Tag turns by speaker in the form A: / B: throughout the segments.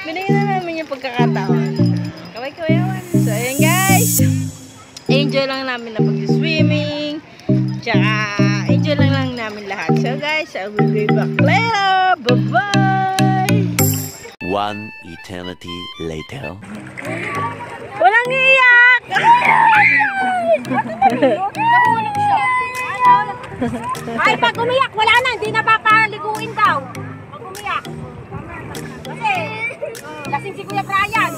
A: Binigyan na namin yung pagkakataon. Kaway-kawayawan. So, ayan guys. Enjoy lang namin na pag-swimming. Tsaka, enjoy lang namin lahat. So guys, I will be back later. Bye-bye!
B: One eternity later.
A: Walang iyak!
C: Nahulog siya. Ay, pag umiyak, wala na. Hindi na papaliguin daw. Pag umiyak. Kasi, lasing si Kuya Brian.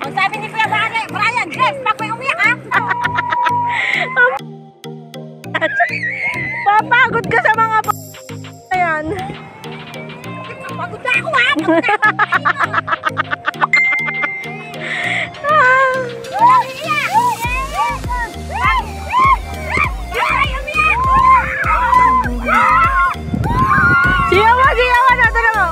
C: Ang sabi ni Kuya Brian, Jeff, pag may umiyak ha?
A: Papagod ka sa mga ayan.
C: Pagod na ako ha? Pagod na ako. Walang iiyak.
A: Siyawan na talaga.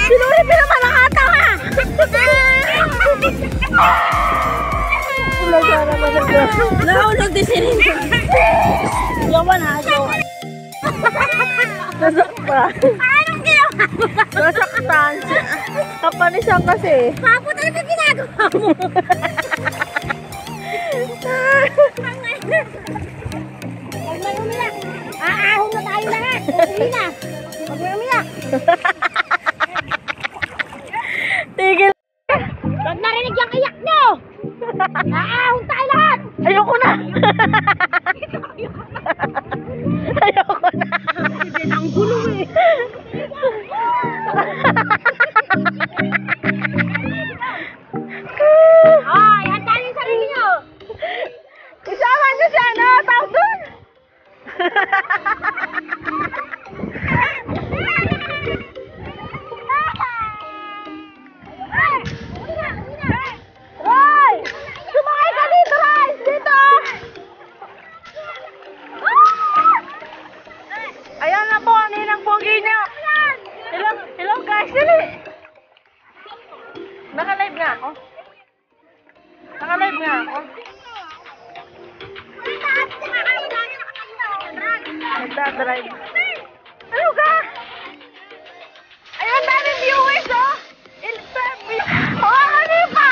A: Sinuri pinamalakataw ha! Nahulog din si Rinto. Yawan ha, yawan. Nasaktan.
C: Anong ginawa mo?
A: Nasaktan. Kapanisan kasi.
C: Papo talaga ginagawa mo. Huwag may umiyak. Aahon na tayo lahat. Uwi na. Huwag may umiyak.
A: Tigil.
C: Huwag narinig yung iyak nyo. Aahon tayo lahat.
A: Ayoko na. Ayoko na.
C: Ang gulo eh. Ay, handa niyo yung sarili nyo.
A: Isama niyo siya, ano? Tawag doon. Roy! Sumakay ka dito, Roy! Dito! Ayan na po, ninang pogi niya. Hello guys, dali. Naka-live nga ako. Naka-live nga ako. Nagdadrive. Ano ka? Ayan, daming viewers, oh! Oh, ano pa?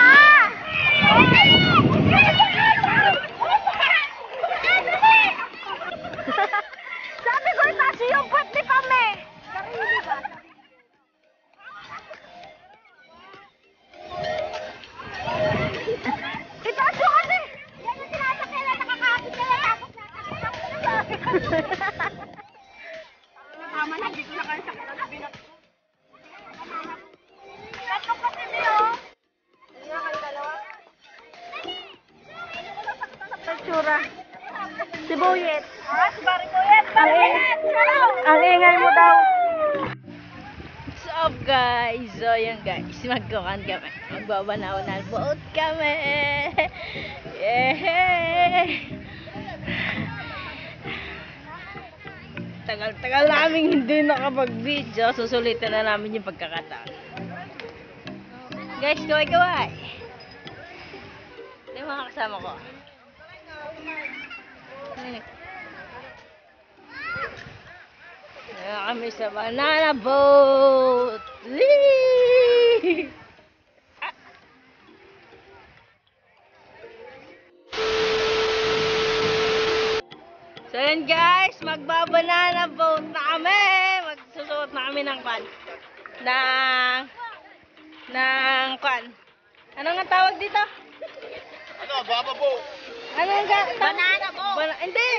A: Sabi ko, itaas yung puwet ni kami. Itaas yung kasi.
C: Yan yung sinasakyan na nakakapit na yan. Tapos nakakapit. Tama na, dito na kayo sa kalang. Tatlong kasi niyo. Hindi na kayo dalawa.
A: Tsura. Si Boyet.
C: Si Barry Boyet.
A: Ang ingay mo daw. What's up guys? So yan guys, magkukan kami. Magbabanaw na boat kami. Yeah. Tagal-tagal namin hindi nakapag-video. Susulitin na namin yung pagkakataon. Guys, kaway-kaway. Ito yung mga kasama ko. Ayan kami sa banana boat. Whee! So yun guys, magbabanana boat na kami. Magsusuot na kami ng pan. Ng pan. Ano nga tawag dito?
D: Ano, baba boat.
A: Ano nga?
C: Banana boat.
A: Hindi.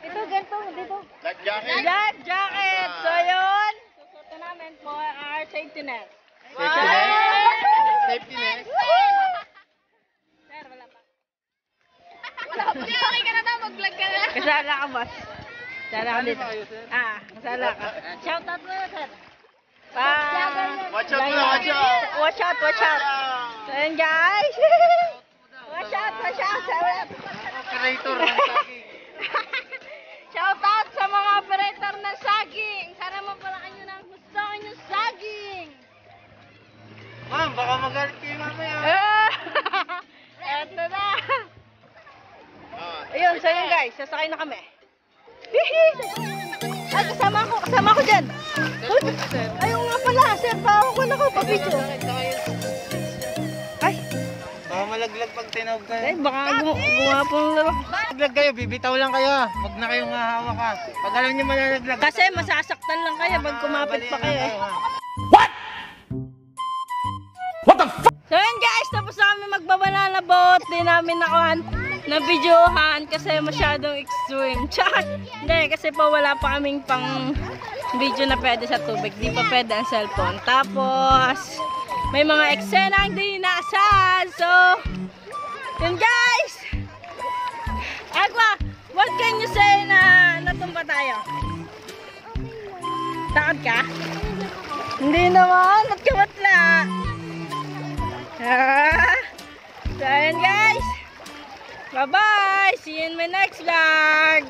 A: Ito, ganito, dito.
D: Life jacket.
A: Life jacket. So yun, susuot na namin for our safety net.
D: Safety net. Safety net.
A: Sir, wala pa.
C: Wala pa. Okay ka na daw, mag-vlog ka na.
A: Kasala ka, boss. Kasala ka dito. Kasala ka. Shout out mo, sir.
D: Watch out muna, watch out.
A: Watch out, watch out. So yun, guys. Watch out, watch out.
D: Operator ng saging.
A: sasakay na kami. Hihi! Ay, kasama ko dyan. Uy, ayun nga pala, sir, pakukuha na ko, pa-video. Ay,
E: Baka malaglag pag tinawag kayo.
A: ay, baka gumapong laro.
E: Malaglag kayo, bibitaw lang kayo. Huwag na kayong hahawak ha. Pag alam niyo malalaglag.
A: Kasi masasaktan lang kayo pag kumapit pa kayo eh. So yun guys, tapos na kami magbabanana boat. Di namin nakuhan na videohan kasi masyadong extreme. Tsaka, hindi, kasi pa wala pa kaming pang video na pwede sa tubig. Di pa pwede ang cellphone. Tapos, may mga eksena hindi inaasahan. So, yun guys! Agwa, what can you say na natumba tayo? Takot ka? Hindi naman, ba't ka matla? So, ayan guys. Bye-bye. See you in my next vlog.